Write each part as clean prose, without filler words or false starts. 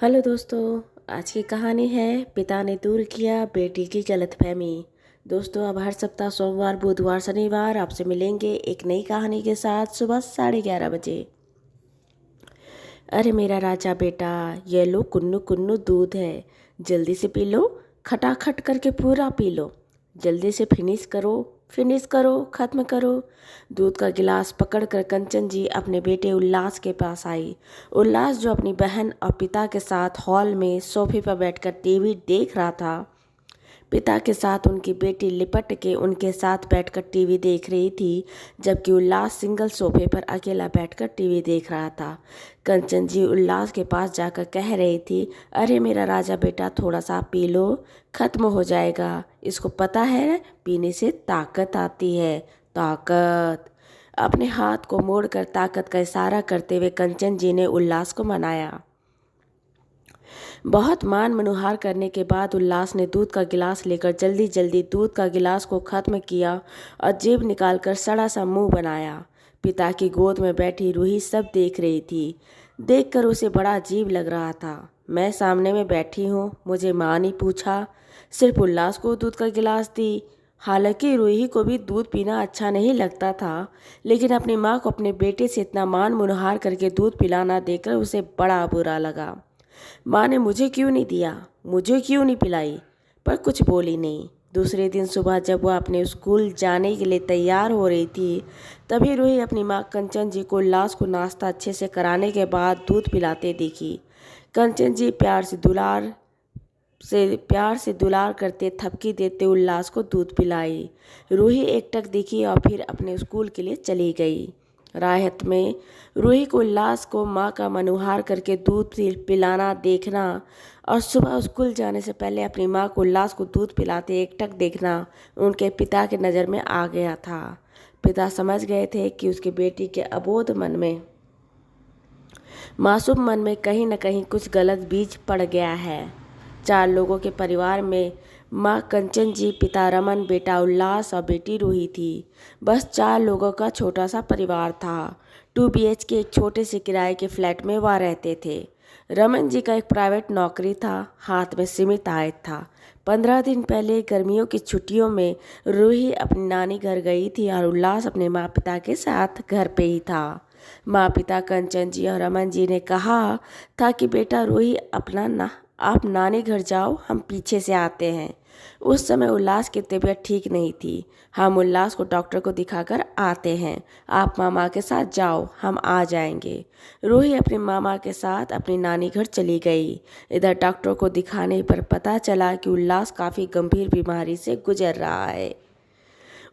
Hello दोस्तों। आज की कहानी है पिता ने दूर किया बेटी की गलतफहमी। दोस्तों, अब हर सप्ताह सोमवार बुधवार शनिवार आपसे मिलेंगे एक नई कहानी के साथ सुबह 11:30 बजे। अरे मेरा राजा बेटा, ये लो कुन्नू कुन्नू दूध है, जल्दी से पी लो, खटाखट करके पूरा पी लो, जल्दी से फिनिश करो, खत्म करो। दूध का गिलास पकड़कर कंचन जी अपने बेटे उल्लास के पास आई। उल्लास जो अपनी बहन और पिता के साथ हॉल में सोफे पर बैठकर टीवी देख रहा था। पिता के साथ उनकी बेटी लिपट के उनके साथ बैठकर टीवी देख रही थी, जबकि उल्लास सिंगल सोफे पर अकेला बैठकर टीवी देख रहा था। कंचन जी उल्लास के पास जाकर कह रही थी, अरे मेरा राजा बेटा, थोड़ा सा पी लो, खत्म हो जाएगा। इसको पता है पीने से ताकत आती है, ताकत। अपने हाथ को मोड़कर ताकत का इशारा करते हुए कंचन जी ने उल्लास को मनाया। बहुत मान मनुहार करने के बाद उल्लास ने दूध का गिलास लेकर जल्दी जल्दी दूध का गिलास को खत्म किया और जेब निकालकर सड़ा सा मुंह बनाया। पिता की गोद में बैठी रूही सब देख रही थी। देखकर उसे बड़ा अजीब लग रहा था। मैं सामने में बैठी हूँ, मुझे माँ ने पूछा, सिर्फ उल्लास को दूध का गिलास दी। हालांकि रूही को भी दूध पीना अच्छा नहीं लगता था, लेकिन अपनी माँ को अपने बेटे से इतना मान मुनहार करके दूध पिलाना देखकर उसे बड़ा बुरा लगा। माँ ने मुझे क्यों नहीं दिया, मुझे क्यों नहीं पिलाई, पर कुछ बोली नहीं। दूसरे दिन सुबह जब वह अपने स्कूल जाने के लिए तैयार हो रही थी, तभी रूही अपनी माँ कंचन जी को उल्लास को नाश्ता अच्छे से कराने के बाद दूध पिलाते देखी। कंचन जी प्यार से दुलार करते थपकी देते उल्लास को दूध पिलाई। रूही एकटक दिखी और फिर अपने स्कूल के लिए चली गई। राहत में रूही को उल्लास को माँ का मनुहार करके दूध पिलाना देखना और सुबह स्कूल जाने से पहले अपनी माँ को उल्लास को दूध पिलाते एकटक देखना उनके पिता के नज़र में आ गया था। पिता समझ गए थे कि उसकी बेटी के अबोध मन में, मासूम मन में कहीं न कहीं कुछ गलत बीज पड़ गया है। 4 लोगों के परिवार में माँ कंचन जी, पिता रमन, बेटा उल्लास और बेटी रूही थी। बस 4 लोगों का छोटा सा परिवार था। 2 BH के एक छोटे से किराए के फ्लैट में वह रहते थे। रमन जी का एक प्राइवेट नौकरी था, हाथ में सीमित आय था। 15 दिन पहले गर्मियों की छुट्टियों में रूही अपनी नानी घर गई थी और उल्लास अपने माँ पिता के साथ घर पे ही था। माँ पिता कंचन जी और रमन जी ने कहा था कि बेटा रूही आप नानी घर जाओ, हम पीछे से आते हैं। उस समय उल्लास की तबीयत ठीक नहीं थी। हम उल्लास को डॉक्टर को दिखाकर आते हैं, आप मामा के साथ जाओ, हम आ जाएंगे। रूही अपने मामा के साथ अपनी नानी घर चली गई। इधर डॉक्टर को दिखाने पर पता चला कि उल्लास काफ़ी गंभीर बीमारी से गुजर रहा है।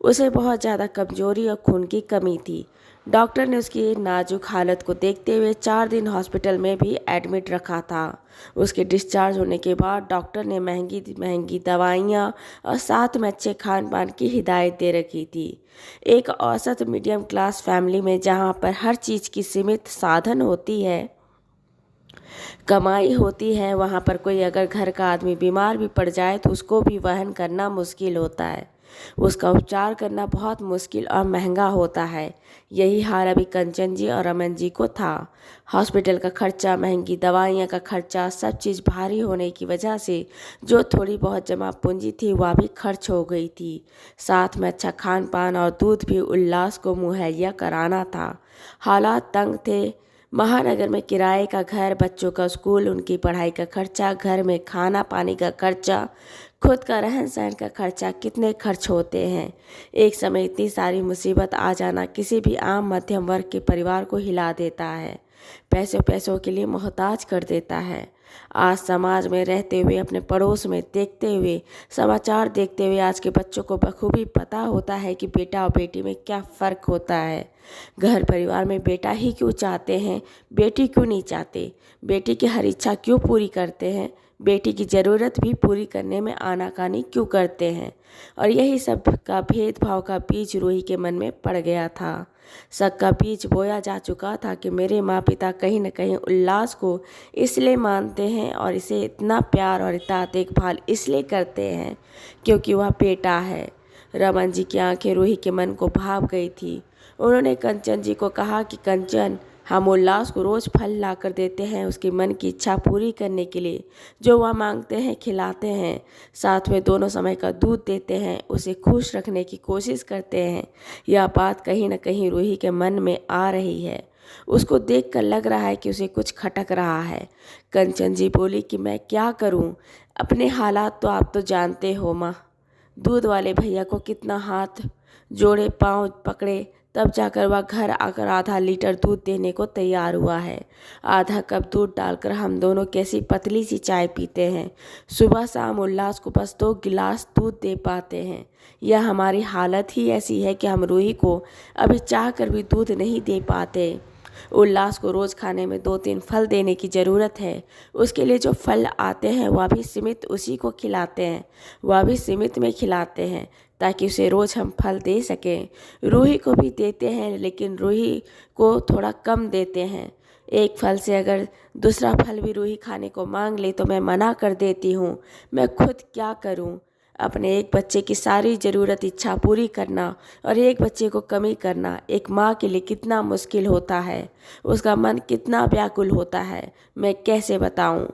उसे बहुत ज़्यादा कमजोरी और खून की कमी थी। डॉक्टर ने उसकी नाजुक हालत को देखते हुए 4 दिन हॉस्पिटल में भी एडमिट रखा था। उसके डिस्चार्ज होने के बाद डॉक्टर ने महंगी महंगी दवाइयाँ और साथ में अच्छे खान पान की हिदायत दे रखी थी। एक औसत मीडियम क्लास फैमिली में जहाँ पर हर चीज़ की सीमित साधन होती है, कमाई होती है, वहाँ पर कोई अगर घर का आदमी बीमार भी पड़ जाए तो उसको भी वहन करना मुश्किल होता है, उसका उपचार करना बहुत मुश्किल और महंगा होता है। यही हाल अभी कंचन जी और रमन जी को था। हॉस्पिटल का खर्चा, महंगी दवाइयाँ का खर्चा, सब चीज़ भारी होने की वजह से जो थोड़ी बहुत जमा पूंजी थी वह भी खर्च हो गई थी। साथ में अच्छा खान पान और दूध भी उल्लास को मुहैया कराना था। हालात तंग थे। महानगर में किराए का घर, बच्चों का स्कूल, उनकी पढ़ाई का खर्चा, घर में खाना पानी का खर्चा, खुद का रहन सहन का खर्चा, कितने खर्च होते हैं। एक समय इतनी सारी मुसीबत आ जाना किसी भी आम मध्यम वर्ग के परिवार को हिला देता है, पैसों पैसों के लिए मोहताज कर देता है। आज समाज में रहते हुए, अपने पड़ोस में देखते हुए, समाचार देखते हुए आज के बच्चों को बखूबी पता होता है कि बेटा और बेटी में क्या फ़र्क होता है। घर परिवार में बेटा ही क्यों चाहते हैं, बेटी क्यों नहीं चाहते, बेटी की हर इच्छा क्यों पूरी करते हैं, बेटी की ज़रूरत भी पूरी करने में आनाकानी क्यों करते हैं। और यही सब का भेदभाव का बीज रूही के मन में पड़ गया था। शक का बीज बोया जा चुका था कि मेरे माँ पिता कहीं न कहीं उल्लास को इसलिए मानते हैं और इसे इतना प्यार और इतना देखभाल इसलिए करते हैं क्योंकि वह बेटा है। रमन जी की आंखें रूही के मन को भाप गई थी। उन्होंने कंचन जी को कहा कि कंचन, हम उल्लास को रोज़ फल ला कर देते हैं उसके मन की इच्छा पूरी करने के लिए। जो वह मांगते हैं खिलाते हैं, साथ में दोनों समय का दूध देते हैं, उसे खुश रखने की कोशिश करते हैं। यह बात कहीं न कहीं रूही के मन में आ रही है। उसको देखकर लग रहा है कि उसे कुछ खटक रहा है। कंचन जी बोली कि मैं क्या करूं? अपने हालात तो आप तो जानते हो माँ। दूध वाले भैया को कितना हाथ जोड़े, पांव पकड़े, तब जाकर वह घर आकर आधा लीटर दूध देने को तैयार हुआ है। आधा कप दूध डालकर हम दोनों कैसी पतली सी चाय पीते हैं। सुबह शाम उल्लास को बस 2 गिलास दूध दे पाते हैं। यह हमारी हालत ही ऐसी है कि हम रूही को अभी चाह कर भी दूध नहीं दे पाते। उल्लास को रोज़ खाने में 2-3 फल देने की ज़रूरत है। उसके लिए जो फल आते हैं वह भी सीमित उसी को खिलाते हैं, वह भी सीमित में खिलाते हैं ताकि उसे रोज़ हम फल दे सकें। रूही को भी देते हैं लेकिन रूही को थोड़ा कम देते हैं। एक फल से अगर दूसरा फल भी रूही खाने को मांग ले तो मैं मना कर देती हूँ। मैं खुद क्या करूँ? अपने एक बच्चे की सारी ज़रूरत इच्छा पूरी करना और एक बच्चे को कमी करना एक माँ के लिए कितना मुश्किल होता है। उसका मन कितना व्याकुल होता है, मैं कैसे बताऊँ?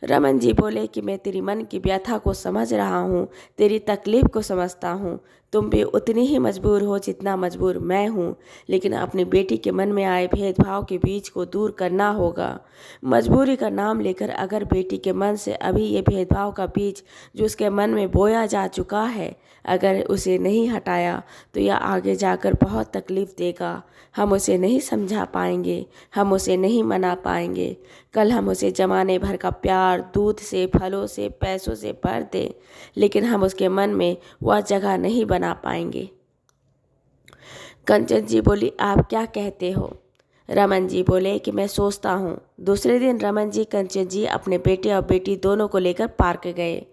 रमन जी बोले कि मैं तेरी मन की व्यथा को समझ रहा हूँ, तेरी तकलीफ़ को समझता हूँ। तुम भी उतनी ही मजबूर हो जितना मजबूर मैं हूँ, लेकिन अपनी बेटी के मन में आए भेदभाव के बीज को दूर करना होगा। मजबूरी का नाम लेकर अगर बेटी के मन से अभी ये भेदभाव का बीज जो उसके मन में बोया जा चुका है, अगर उसे नहीं हटाया तो यह आगे जाकर बहुत तकलीफ़ देगा। हम उसे नहीं समझा पाएंगे, हम उसे नहीं मना पाएंगे। कल हम उसे ज़माने भर का प्यार दूध से, फलों से, पैसों से भर दें, लेकिन हम उसके मन में वह जगह नहीं बना पाएंगे। कंचन जी बोली, आप क्या कहते हो? रमन जी बोले कि मैं सोचता हूँ। दूसरे दिन रमन जी कंचन जी अपने बेटे और बेटी दोनों को लेकर पार्क गए।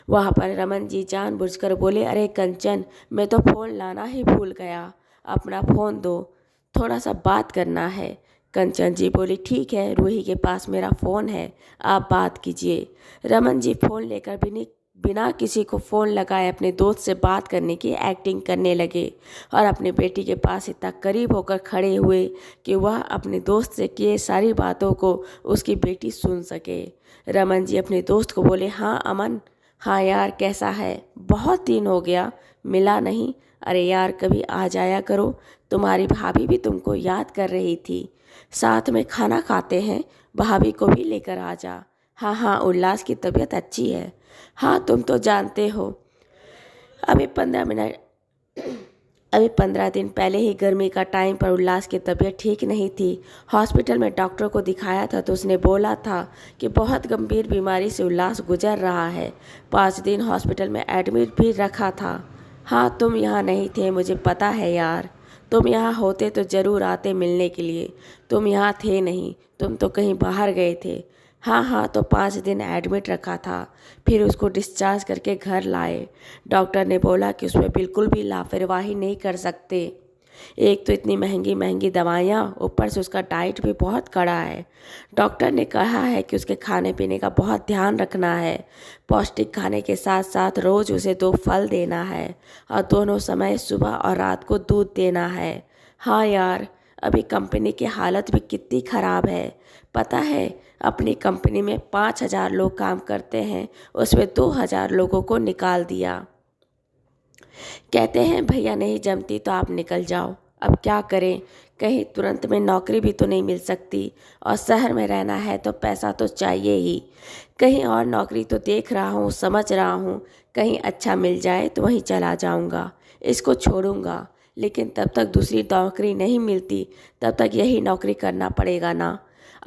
वहाँ पर रमन जी जानबूझकर बोले, अरे कंचन, मैं तो फ़ोन लाना ही भूल गया, अपना फ़ोन दो, थोड़ा सा बात करना है। कंचन जी बोली, ठीक है, रूही के पास मेरा फ़ोन है, आप बात कीजिए। रमन जी फ़ोन लेकर बिना किसी को फ़ोन लगाए अपने दोस्त से बात करने की एक्टिंग करने लगे और अपने बेटी के पास इतना करीब होकर खड़े हुए कि वह अपने दोस्त से किए सारी बातों को उसकी बेटी सुन सके। रमन जी अपने दोस्त को बोले, हाँ अमन, हाँ यार, कैसा है? बहुत दिन हो गया, मिला नहीं। अरे यार, कभी आ जाया करो, तुम्हारी भाभी भी तुमको याद कर रही थी। साथ में खाना खाते हैं, भाभी को भी लेकर आ जा। हाँ हाँ, उल्लास की तबीयत अच्छी है। हाँ, तुम तो जानते हो, अभी 15 दिन पहले ही गर्मी का टाइम पर उल्लास की तबीयत ठीक नहीं थी। हॉस्पिटल में डॉक्टर को दिखाया था तो उसने बोला था कि बहुत गंभीर बीमारी से उल्लास गुजर रहा है। 5 दिन हॉस्पिटल में एडमिट भी रखा था। हाँ, तुम यहाँ नहीं थे, मुझे पता है यार। तुम यहाँ होते तो ज़रूर आते मिलने के लिए। तुम यहाँ थे नहीं, तुम तो कहीं बाहर गए थे। हाँ हाँ, तो 5 दिन एडमिट रखा था, फिर उसको डिस्चार्ज करके घर लाए। डॉक्टर ने बोला कि उसमें बिल्कुल भी लापरवाही नहीं कर सकते। एक तो इतनी महंगी महंगी दवाइयाँ, ऊपर से उसका डाइट भी बहुत कड़ा है। डॉक्टर ने कहा है कि उसके खाने पीने का बहुत ध्यान रखना है। पौष्टिक खाने के साथ साथ रोज़ उसे 2 फल देना है और दोनों समय सुबह और रात को दूध देना है। हाँ यार, अभी कंपनी की हालत भी कितनी ख़राब है, पता है? अपनी कंपनी में 5,000 लोग काम करते हैं, उसमें 2,000 लोगों को निकाल दिया। कहते हैं भैया नहीं जमती तो आप निकल जाओ। अब क्या करें, कहीं तुरंत में नौकरी भी तो नहीं मिल सकती और शहर में रहना है तो पैसा तो चाहिए ही। कहीं और नौकरी तो देख रहा हूँ, समझ रहा हूँ, कहीं अच्छा मिल जाए तो वहीं चला जाऊँगा, इसको छोड़ूंगा। लेकिन तब तक दूसरी नौकरी नहीं मिलती, तब तक यही नौकरी करना पड़ेगा ना।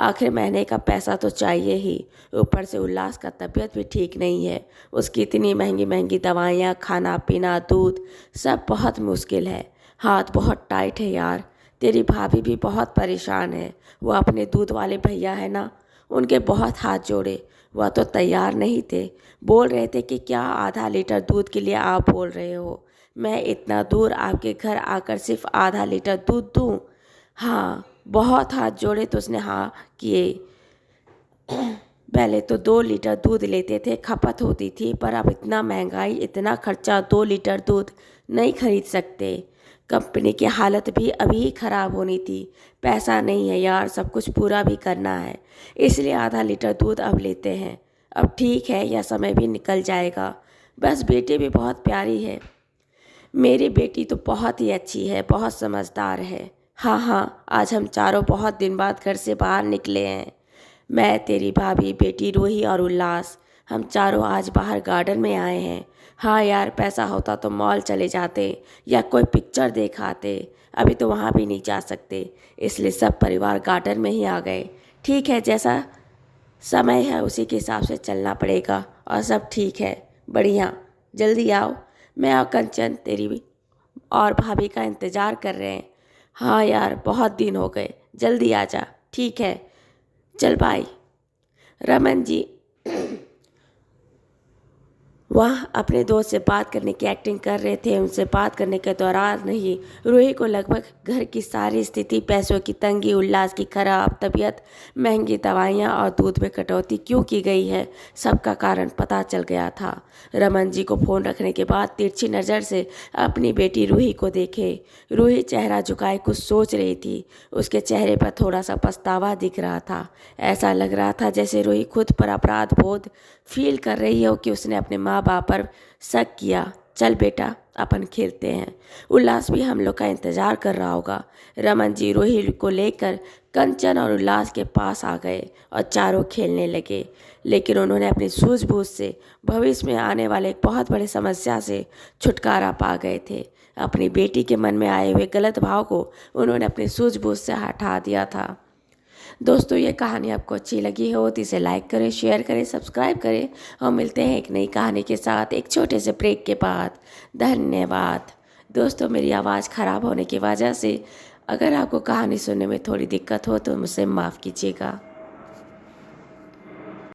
आखिर महीने का पैसा तो चाहिए ही, ऊपर से उल्लास का तबीयत भी ठीक नहीं है। उसकी इतनी महंगी महंगी दवाइयाँ, खाना पीना, दूध, सब बहुत मुश्किल है। हाथ बहुत टाइट है यार। तेरी भाभी भी बहुत परेशान है। वो अपने दूध वाले भैया है ना, उनके बहुत हाथ जोड़े, वह तो तैयार नहीं थे। बोल रहे थे कि क्या आधा लीटर दूध के लिए आप बोल रहे हो? मैं इतना दूर आपके घर आकर सिर्फ आधा लीटर दूध दूँ? हाँ, बहुत हाथ जोड़े तो उसने हाँ किए। पहले तो 2 लीटर दूध लेते थे, खपत होती थी, पर अब इतना महंगाई, इतना खर्चा, 2 लीटर दूध नहीं खरीद सकते। कंपनी की हालत भी अभी ही ख़राब होनी थी। पैसा नहीं है यार, सब कुछ पूरा भी करना है, इसलिए आधा लीटर दूध अब लेते हैं। अब ठीक है, यह समय भी निकल जाएगा। बस बेटी भी बहुत प्यारी है। मेरी बेटी तो बहुत ही अच्छी है, बहुत समझदार है। हाँ हाँ, आज हम चारों बहुत दिन बाद घर से बाहर निकले हैं। मैं, तेरी भाभी, बेटी रूही और उल्लास, हम चारों आज बाहर गार्डन में आए हैं। हाँ यार, पैसा होता तो मॉल चले जाते या कोई पिक्चर देख आते। अभी तो वहाँ भी नहीं जा सकते, इसलिए सब परिवार गार्डन में ही आ गए। ठीक है, जैसा समय है उसी के हिसाब से चलना पड़ेगा। और सब ठीक है, बढ़िया। जल्दी आओ, मैं और कंचन तेरी और भाभी का इंतज़ार कर रहे हैं। हाँ यार, बहुत दिन हो गए, जल्दी आ जा। ठीक है, चल बाय। रमन जी वह अपने दोस्त से बात करने की एक्टिंग कर रहे थे। उनसे बात करने के दौरान ही रूही को लगभग घर की सारी स्थिति, पैसों की तंगी, उल्लास की खराब तबीयत, महंगी दवाइयाँ और दूध में कटौती क्यों की गई है, सबका कारण पता चल गया था। रमन जी को फ़ोन रखने के बाद तिरछी नज़र से अपनी बेटी रूही को देखे। रूही चेहरा झुकाए कुछ सोच रही थी। उसके चेहरे पर थोड़ा सा पछतावा दिख रहा था। ऐसा लग रहा था जैसे रूही खुद पर अपराध बोध फील कर रही हो कि उसने अपने माँ बाप पर शक किया। चल बेटा, अपन खेलते हैं, उल्लास भी हम लोग का इंतज़ार कर रहा होगा। रमन जी रूही को लेकर कंचन और उल्लास के पास आ गए और चारों खेलने लगे। लेकिन उन्होंने अपनी सूझबूझ से भविष्य में आने वाले एक बहुत बड़ी समस्या से छुटकारा पा गए थे। अपनी बेटी के मन में आए हुए गलत भाव को उन्होंने अपनी सूझबूझ से हटा दिया था। दोस्तों, ये कहानी आपको अच्छी लगी हो तो इसे लाइक करें, शेयर करें, सब्सक्राइब करें और मिलते हैं एक नई कहानी के साथ एक छोटे से ब्रेक के बाद। धन्यवाद। दोस्तों, मेरी आवाज़ ख़राब होने की वजह से अगर आपको कहानी सुनने में थोड़ी दिक्कत हो तो मुझसे माफ़ कीजिएगा।